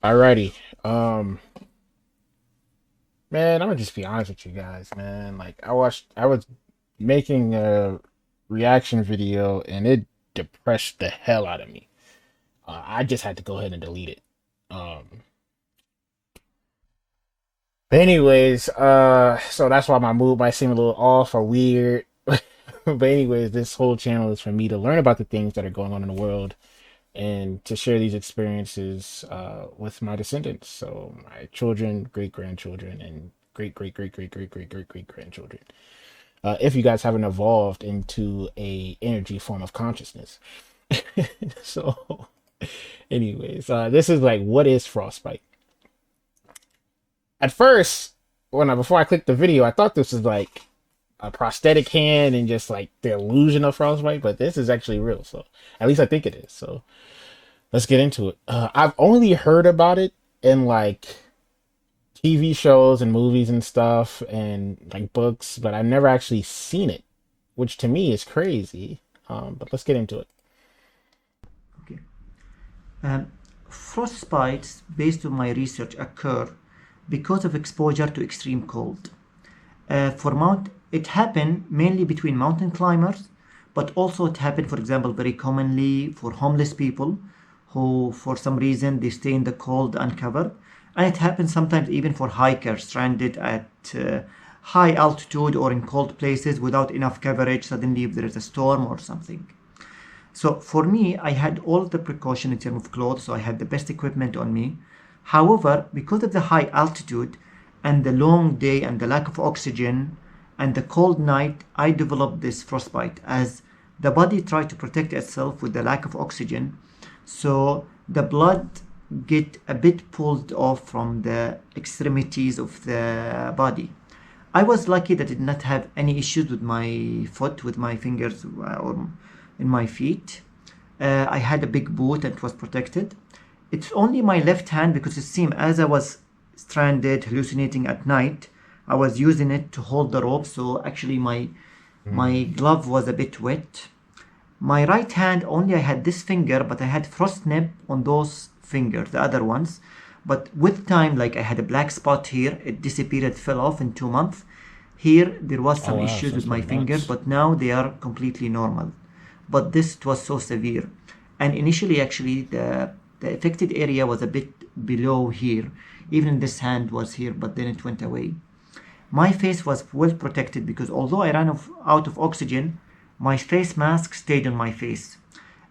Alrighty. Um, man, I'm gonna just be honest with you guys, man. Like I was making a reaction video and it depressed the hell out of me. I just had to go ahead and delete it. Um, but anyways, so that's why my mood might seem a little off or weird. But anyways, this whole channel is for me to learn about the things that are going on in the world and to share these experiences with my descendants. So my children, great grandchildren, and great grandchildren. If you guys haven't evolved into a energy form of consciousness. So, anyways, this is like, what is frostbite? At first, before I clicked the video, I thought this was like a prosthetic hand and just like the illusion of frostbite, but this is actually real. So at least I think it is. So let's get into it. I've only heard about it in like TV shows and movies and stuff and like books, but I've never actually seen it, which to me is crazy. But let's get into it. Okay. Um, Frostbites, based on my research, occur because of exposure to extreme cold. It happened mainly between mountain climbers, but also it happened, for example, very commonly for homeless people who, for some reason, they stay in the cold uncovered, and it happens sometimes even for hikers stranded at high altitude or in cold places without enough coverage. Suddenly, if there is a storm or something. So for me, I had all of the precaution in terms of clothes, so I had the best equipment on me. However, because of the high altitude and the long day and the lack of oxygen and the cold night, I developed this frostbite as the body tried to protect itself with the lack of oxygen. So the blood get a bit pulled off from the extremities of the body. I was lucky that I did not have any issues with my foot, with my fingers or in my feet. I had a big boot and it was protected. It's only my left hand because it seemed as I was stranded, hallucinating at night, I was using it to hold the rope. So actually, my Mm. glove was a bit wet. My right hand only I had this finger, but I had frost nip on those fingers, the other ones. But with time, like I had a black spot here, it disappeared, it fell off in 2 months. Here, there was Oh some wow, issues so with it's my been fingers, months. but now they are completely normal. But this was so severe. And initially, actually, the affected area was a bit below here. Even this hand was here, but then it went away. My face was well protected because although I out of oxygen, my face mask stayed on my face.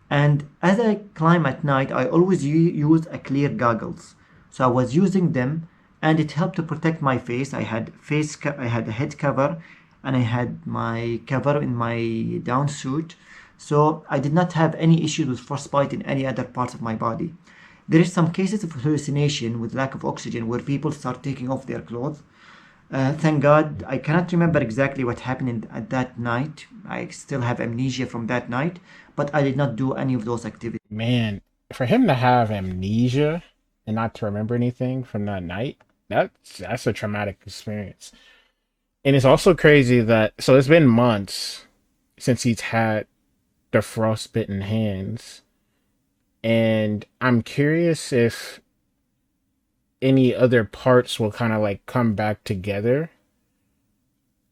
And as I climb at night, I always use a clear goggles. So I was using them, and it helped to protect my face. I had a head cover, and I had my cover in my down suit. So I did not have any issues with frostbite in any other parts of my body. There is some cases of hallucination with lack of oxygen where people start taking off their clothes. Thank God, I cannot remember exactly what happened at that night. I still have amnesia from that night, but I did not do any of those activities. Man, for him to have amnesia and not to remember anything from that night, that's a traumatic experience. And it's also crazy that so it's been months since he's had the frostbitten hands, and I'm curious if any other parts will kind of like come back together,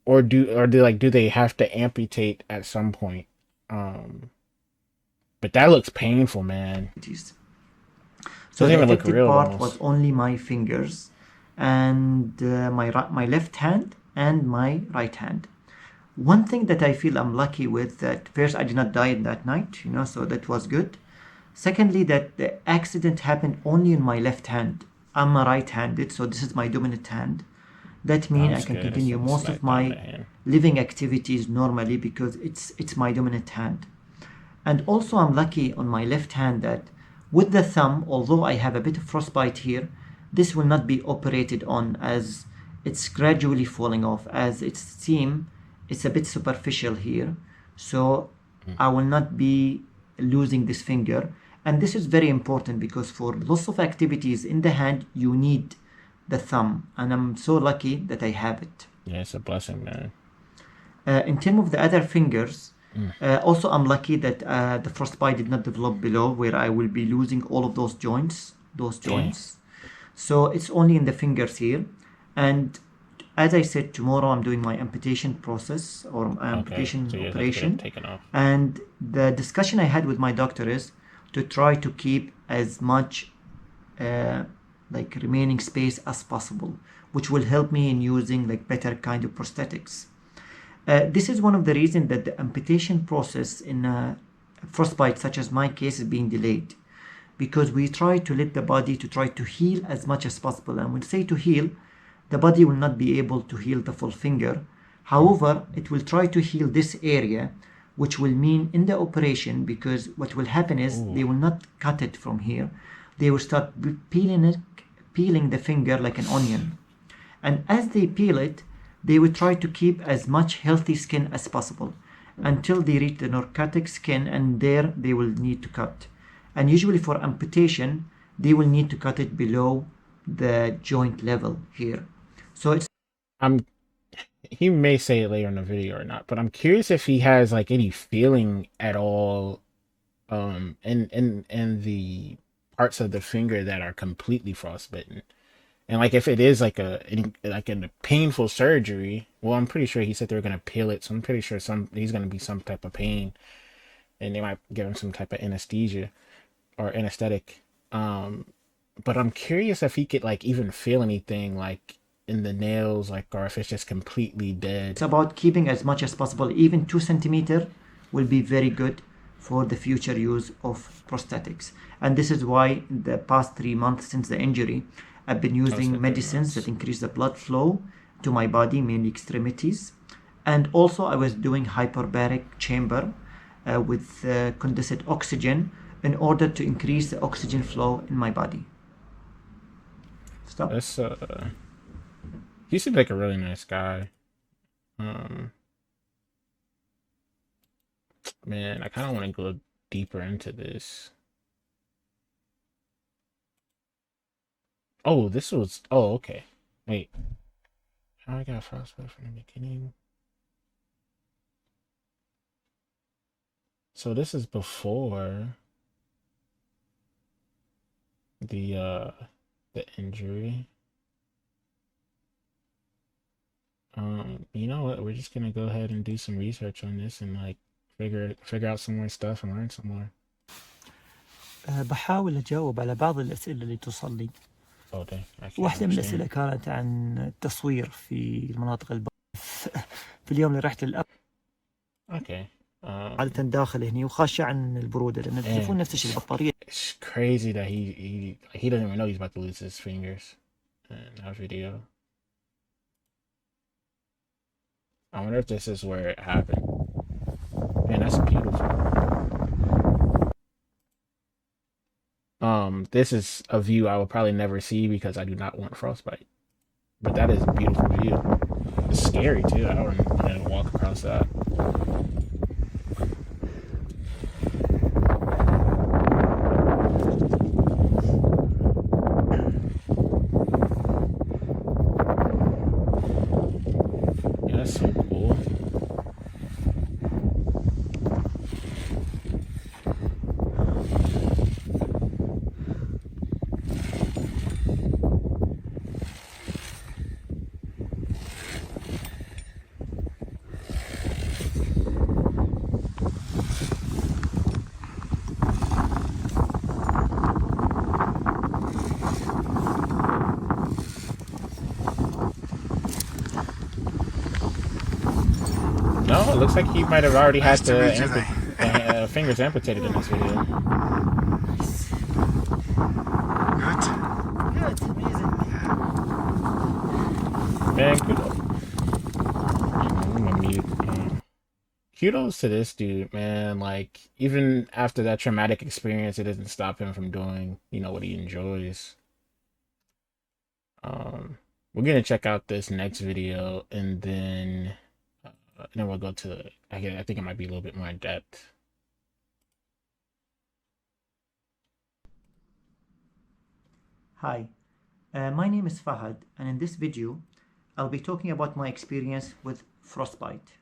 or do they have to amputate at some point? Um, but that looks painful, man. So Doesn't the even look affected real part was almost. only my fingers and my left hand and my right hand. One thing that I feel I'm lucky with that first I did not die in that night, so that was good. Secondly, that the accident happened only in my left hand. I'm a right-handed, so this is my dominant hand. That Oh, means I that's can good. It's continue a most of slight my dominant hand. living activities normally because it's my dominant hand. And also I'm lucky on my left hand that with the thumb, although I have a bit of frostbite here, this will not be operated on as it's gradually falling off as it seems it's a bit superficial here. So Mm. I will not be losing this finger. And this is very important because for lots of activities in the hand, you need the thumb. And I'm so lucky that I have it. Yeah, it's a blessing, man. In terms of the other fingers, Mm. also I'm lucky that the frostbite did not develop below where I will be losing all of those joints. Those Damn. joints. So it's only in the fingers here. And as I said, tomorrow I'm doing my amputation process or Okay, amputation so you just have to get it operation. taken off. And the discussion I had with my doctor is to try to keep as much uh, like remaining space as possible, which will help me in using like better kind of prosthetics. This is one of the reasons that the amputation process in frostbite, such as my case, is being delayed, because we try to let the body to try to heal as much as possible. And when we say to heal, the body will not be able to heal the full finger. However, it will try to heal this area, which will mean in the operation, because what will happen is Ooh. they will not cut it from here. They will start peeling the finger like an onion. And as they peel it, they will try to keep as much healthy skin as possible until they reach the narcotic skin, and there they will need to cut. And usually for amputation, they will need to cut it below the joint level here. So it's I'm he may say it later in the video or not, but I'm curious if he has like any feeling at all in the parts of the finger that are completely frostbitten. And like if it is like a painful surgery, well, I'm pretty sure he said they were gonna peel it, so I'm pretty sure he's gonna be some type of pain, and they might give him some type of anesthesia or anesthetic. Um, but I'm curious if he could like even feel anything like in the nails, like, or if it's just completely dead. about keeping as much as possible. Even 2 centimeter will be very good for the future use of prosthetics. And this is why in the past 3 months since the injury, I've been Oh, it's using been three medicines that months. increase the blood flow to my body, mainly extremities. And also I was doing hyperbaric chamber with condensed oxygen in order to increase the oxygen flow in my body. Stop. That's he seems like a really nice guy. Um, man, I kind of want to go deeper into this. Oh, this was. Oh, okay. Wait, how I got frostbite from the beginning? So this is before the uh the injury. You know what? We're just gonna go ahead and do some research on this and like figure out some more stuff and learn some more. بحاول أجاوب على بعض الأسئلة اللي توصل لي. Oh dang, I can't واحدة من understand. الأسئلة كانت عن التصوير في المناطق في اليوم اللي رحت للأب Okay. عادة داخل هني وخاشة عن البرودة لأن التليفون نفس الشيء البطارية. It's crazy that he doesn't even know he's about to lose his fingers in that video. I wonder if this is where it happened. Man, that's beautiful. This is a view I will probably never see because I do not want frostbite. But that is a beautiful view. It's scary too. I don't want to walk across that. Yeah, that's so cool. No, it looks like he might have already had the fingers amputated in this video. Good. Good, amazing. Man, kudos. I'm gonna mute. Kudos to this dude, man. Like, even after that traumatic experience, it doesn't stop him from doing, what he enjoys. We're gonna check out this next video, and then we'll go to. I think it might be a little bit more in depth. Hi, my name is Fahad, and in this video I'll be talking about my experience with frostbite.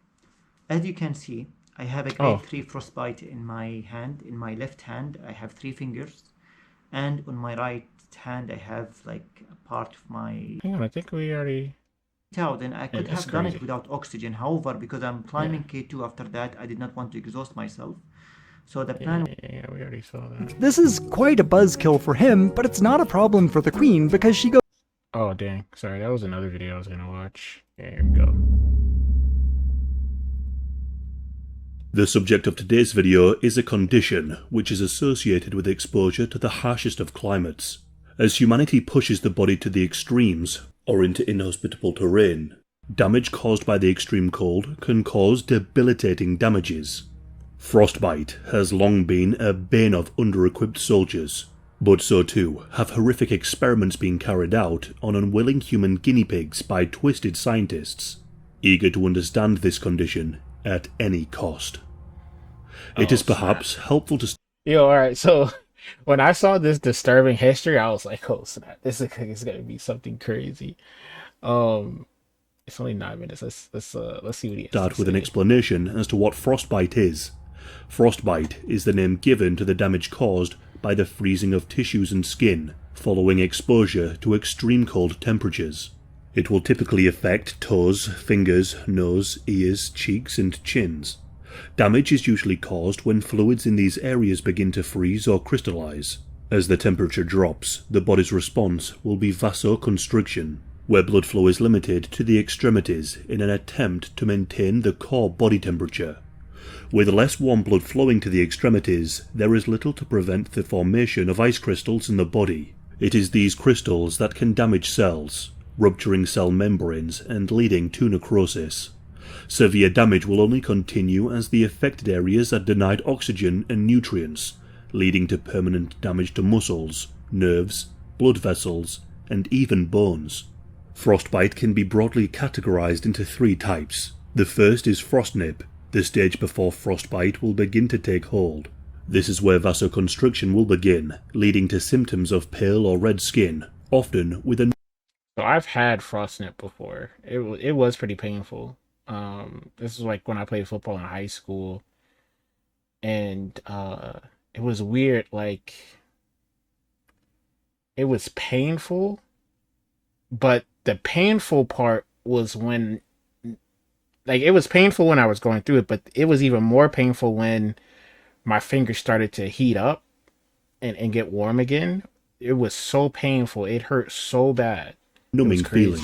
As you can see, I have a grade Oh, 3 frostbite in my hand, in my left hand. I have 3 fingers, and on my right hand I have like a part of my Hang on, I think we already. out, and I Yeah, could that's have done it crazy. without oxygen. However, because I'm Yeah. climbing K2 after that, I did not want to exhaust myself. So the Yeah, plan. yeah, we already saw that. This is quite a buzzkill for him, but it's not a problem for the Queen because she goes. Oh, dang. Sorry, that was another video I was gonna watch. Yeah, here we go. The subject of today's video is a condition which is associated with exposure to the harshest of climates. As humanity pushes the body to the extremes, or into inhospitable terrain, damage caused by the extreme cold can cause debilitating damages. Frostbite has long been a bane of under-equipped soldiers, but so too have horrific experiments being carried out on unwilling human guinea pigs by twisted scientists, eager to understand this condition at any cost. It is perhaps helpful to... Yo, alright, so when I saw this disturbing history, I was like, oh snap, this is gonna be something crazy. It's only 9 minutes. Let's see what he has start to with an say. explanation as to what frostbite is. Frostbite is the name given to the damage caused by the freezing of tissues and skin following exposure to extreme cold temperatures. It will typically affect toes, fingers, nose, ears, cheeks, and chins. Damage is usually caused when fluids in these areas begin to freeze or crystallize. As the temperature drops, the body's response will be vasoconstriction, where blood flow is limited to the extremities in an attempt to maintain the core body temperature. With less warm blood flowing to the extremities, there is little to prevent the formation of ice crystals in the body. It is these crystals that can damage cells, rupturing cell membranes and leading to necrosis. Severe damage will only continue as the affected areas are denied oxygen and nutrients, leading to permanent damage to muscles, nerves, blood vessels, and even bones. Frostbite can be broadly categorized into 3 types. The first is frostnip, the stage before frostbite will begin to take hold. This is where vasoconstriction will begin, leading to symptoms of pale or red skin, often with a... So I've had frostnip before. It was pretty painful. This is like when I played football in high school, and it was weird. Like it was painful, but the painful part was when, like, it was painful when I was going through it, but it was even more painful when my fingers started to heat up and get warm again. It was so painful. It hurt so bad. numbing feeling.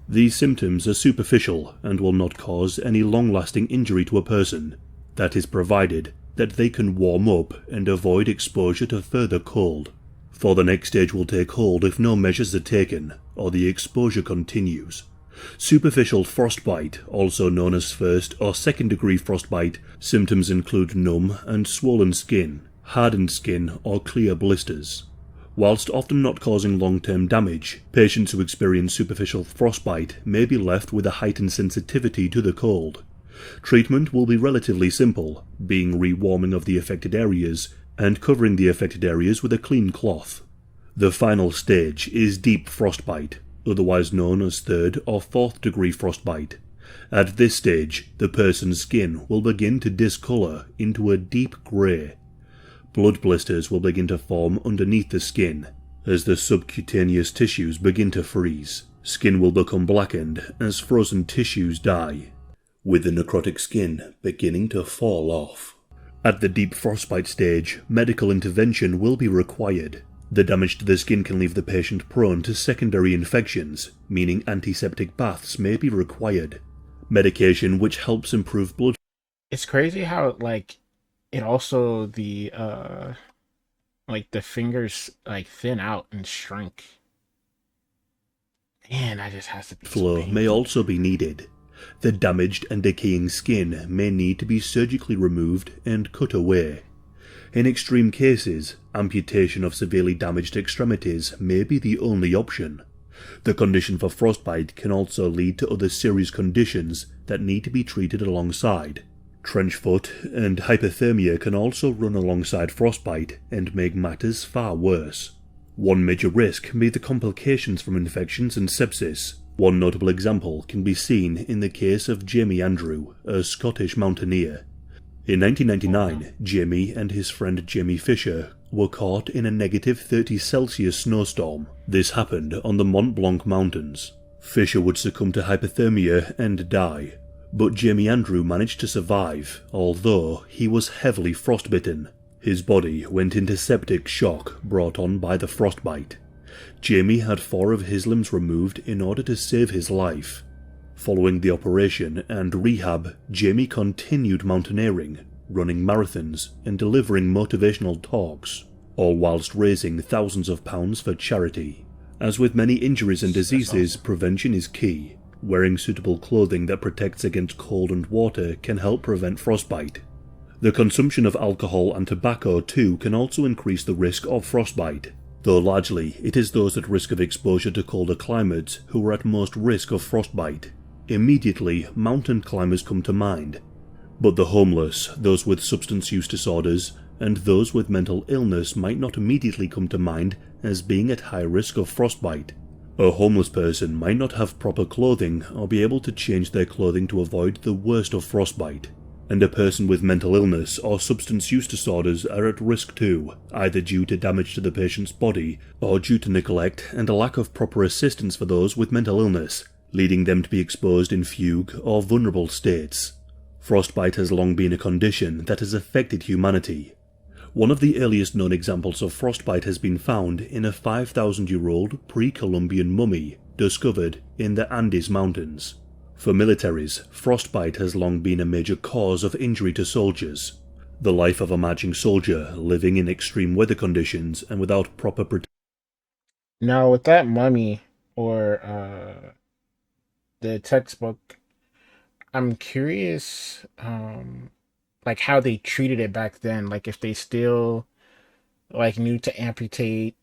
These symptoms are superficial and will not cause any long-lasting injury to a person. That is provided that they can warm up and avoid exposure to further cold. For the next stage will take hold if no measures are taken or the exposure continues. Superficial frostbite, also known as first or second degree frostbite, symptoms include numb and swollen skin, hardened skin or clear blisters. Whilst often not causing long-term damage, patients who experience superficial frostbite may be left with a heightened sensitivity to the cold. Treatment will be relatively simple, being rewarming of the affected areas and covering the affected areas with a clean cloth. The final stage is deep frostbite, otherwise known as third or fourth degree frostbite. At this stage, the person's skin will begin to discolour into a deep grey. Blood blisters will begin to form underneath the skin. As the subcutaneous tissues begin to freeze, skin will become blackened as frozen tissues die, with the necrotic skin beginning to fall off. At the deep frostbite stage, medical intervention will be required. The damage to the skin can leave the patient prone to secondary infections, meaning antiseptic baths may be required. Medication which helps improve blood. It's crazy how, like, it also the fingers like thin out and shrink. Man, that just has to be Flow so may also be needed. The damaged and decaying skin may need to be surgically removed and cut away. In extreme cases, amputation of severely damaged extremities may be the only option. The condition for frostbite can also lead to other serious conditions that need to be treated alongside. Trench foot and hypothermia can also run alongside frostbite and make matters far worse. One major risk can be the complications from infections and sepsis. One notable example can be seen in the case of Jamie Andrew, a Scottish mountaineer. In 1999, Jamie and his friend Jamie Fisher were caught in a negative 30 Celsius snowstorm. This happened on the Mont Blanc mountains. Fisher would succumb to hypothermia and die, but Jamie Andrew managed to survive, although he was heavily frostbitten. His body went into septic shock brought on by the frostbite. Jamie had 4 of his limbs removed in order to save his life. Following the operation and rehab, Jamie continued mountaineering, running marathons and delivering motivational talks, all whilst raising thousands of pounds for charity. As with many injuries and diseases, prevention is key. Wearing suitable clothing that protects against cold and water can help prevent frostbite. The consumption of alcohol and tobacco too can also increase the risk of frostbite, though largely it is those at risk of exposure to colder climates who are at most risk of frostbite. Immediately, mountain climbers come to mind, but the homeless, those with substance use disorders, and those with mental illness might not immediately come to mind as being at high risk of frostbite. A homeless person might not have proper clothing or be able to change their clothing to avoid the worst of frostbite, and a person with mental illness or substance use disorders are at risk too, either due to damage to the patient's body or due to neglect and a lack of proper assistance for those with mental illness, leading them to be exposed in fugue or vulnerable states. Frostbite has long been a condition that has affected humanity. One of the earliest known examples of frostbite has been found in a 5,000-year-old pre-Columbian mummy discovered in the Andes Mountains. For militaries, frostbite has long been a major cause of injury to soldiers. The life of a marching soldier living in extreme weather conditions and without proper protection. Now, with that mummy or the textbook, I'm curious, like how they treated it back then. Like if they still like knew to amputate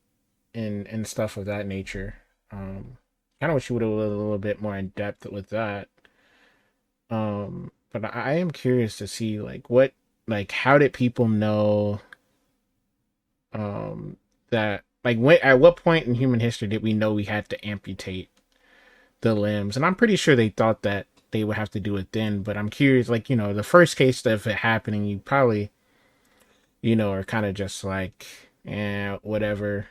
and stuff of that nature. Kind of wish you would have a little bit more in depth with that. But I am curious to see like how did people know that like when at what point in human history did we know we had to amputate the limbs? And I'm pretty sure they thought that they would have to do it then, but I'm curious, like, you know, the first case of it happening, you probably, you know, are kind of just like, whatever.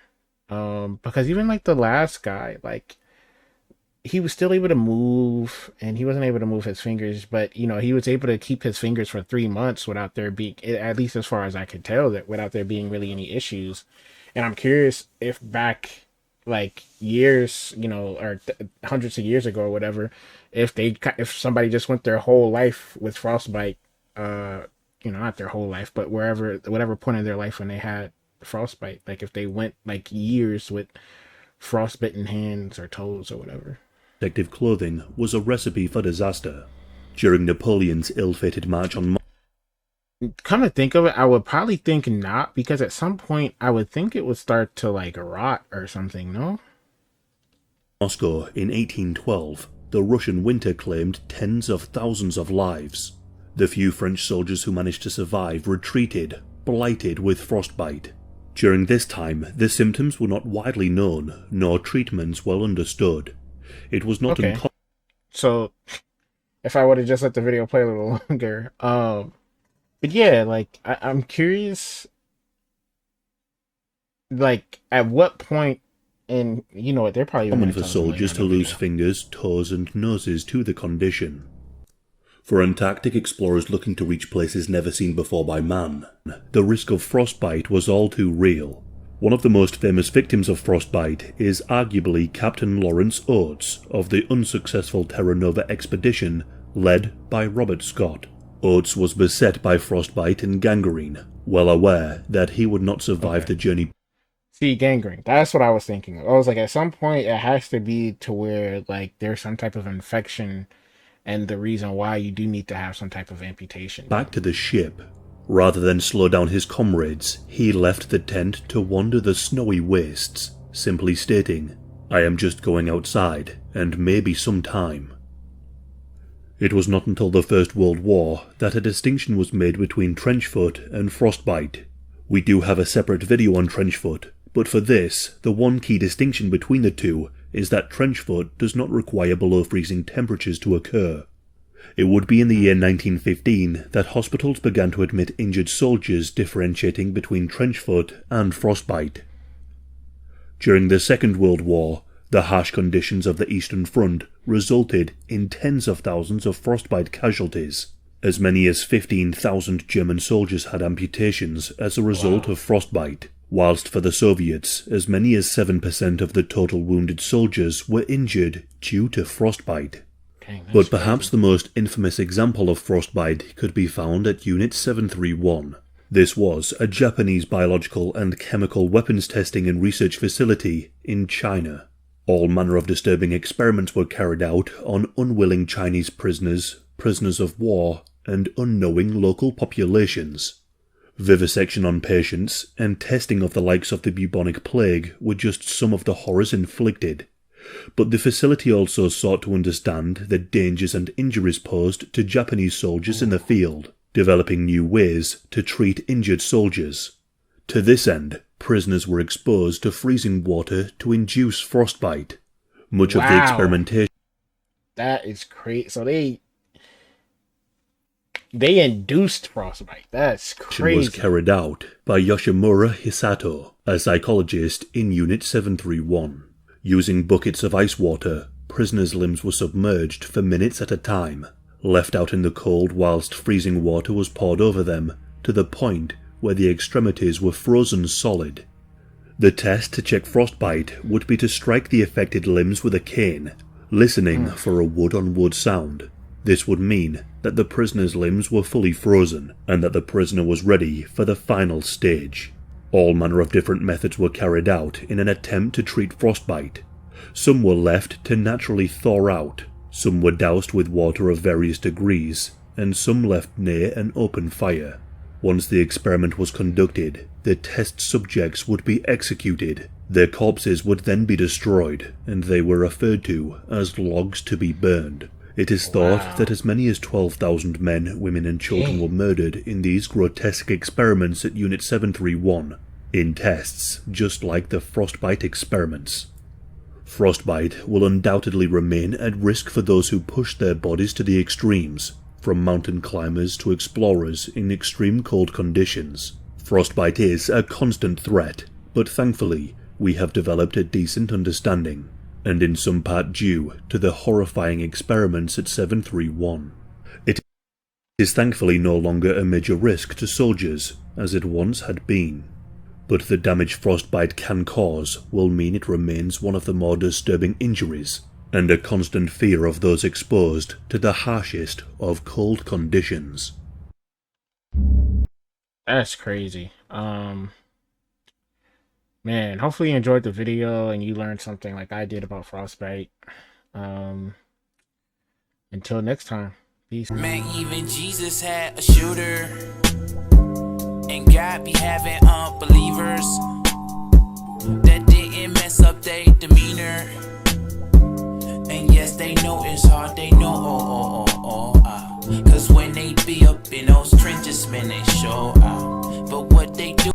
Because even like the last guy, like he was still able to move and he wasn't able to move his fingers, but you know, he was able to keep his fingers for 3 months without there being, at least as far as I could tell, that without there being really any issues. And I'm curious if back like years, you know, or hundreds of years ago or whatever, if somebody just went their whole life with frostbite, you know, not their whole life, but whatever point in their life when they had frostbite, like if they went like years with frostbitten hands or toes or whatever. Protective clothing was a recipe for disaster. During Napoleon's ill-fated march on Come to think of it, I would probably think not, because at some point I would think it would start to like rot or something, no? Moscow in 1812, the Russian winter claimed tens of thousands of lives. The few French soldiers who managed to survive retreated, blighted with frostbite. During this time, the symptoms were not widely known, nor treatments well understood. It was not uncommon. So, if I would have just let the video play a little longer, but yeah, like I'm curious, like at what point, and you know what, they're probably common for soldiers to lose fingers, toes, and noses to the condition. For Antarctic explorers looking to reach places never seen before by man, the risk of frostbite was all too real. One of the most famous victims of frostbite is arguably Captain Lawrence Oates of the unsuccessful Terra Nova expedition led by Robert Scott. Oates was beset by frostbite and gangrene, well aware that he would not survive the journey. See, gangrene, that's what I was thinking of. I was like, at some point it has to be to where like there's some type of infection and the reason why you do need to have some type of amputation. Back to the ship. Rather than slow down his comrades, he left the tent to wander the snowy wastes, simply stating, "I am just going outside, and maybe some time." It was not until the First World War that a distinction was made between trenchfoot and frostbite. We do have a separate video on trenchfoot, but for this, the one key distinction between the two is that trenchfoot does not require below freezing temperatures to occur. It would be in the year 1915 that hospitals began to admit injured soldiers differentiating between trench foot and frostbite. During the Second World War, the harsh conditions of the Eastern Front resulted in tens of thousands of frostbite casualties. As many as 15,000 German soldiers had amputations as a result of frostbite, whilst for the Soviets, as many as 7% of the total wounded soldiers were injured due to frostbite. But perhaps the most infamous example of frostbite could be found at Unit 731. This was a Japanese biological and chemical weapons testing and research facility in China. All manner of disturbing experiments were carried out on unwilling Chinese prisoners, prisoners of war, and unknowing local populations. Vivisection on patients and testing of the likes of the bubonic plague were just some of the horrors inflicted. But the facility also sought to understand the dangers and injuries posed to Japanese soldiers in the field, developing new ways to treat injured soldiers. To this end, prisoners were exposed to freezing water to induce frostbite. Much of the experimentation... That is crazy. So they induced frostbite. That's crazy. ...was carried out by Yoshimura Hisato, a psychologist in Unit 731. Using buckets of ice water, prisoners' limbs were submerged for minutes at a time, left out in the cold whilst freezing water was poured over them, to the point where the extremities were frozen solid. The test to check frostbite would be to strike the affected limbs with a cane, listening for a wood-on-wood sound. This would mean that the prisoner's limbs were fully frozen, and that the prisoner was ready for the final stage. All manner of different methods were carried out in an attempt to treat frostbite. Some were left to naturally thaw out, some were doused with water of various degrees, and some left near an open fire. Once the experiment was conducted, the test subjects would be executed. Their corpses would then be destroyed, and they were referred to as logs to be burned. It is thought that as many as 12,000 men, women and children were murdered in these grotesque experiments at Unit 731, in tests just like the frostbite experiments. Frostbite will undoubtedly remain at risk for those who push their bodies to the extremes, from mountain climbers to explorers in extreme cold conditions. Frostbite is a constant threat, but thankfully we have developed a decent understanding, and in some part due to the horrifying experiments at 731. It is thankfully no longer a major risk to soldiers, as it once had been. But the damage frostbite can cause will mean it remains one of the more disturbing injuries, and a constant fear of those exposed to the harshest of cold conditions. That's crazy. Man, hopefully you enjoyed the video and you learned something like I did about frostbite. Until next time, peace. Man, even Jesus had a shooter, and God be having unbelievers that didn't mess up their demeanor. And yes, they know it's hard, they know, cause when they be up in those trenches, man, they show out. But what they do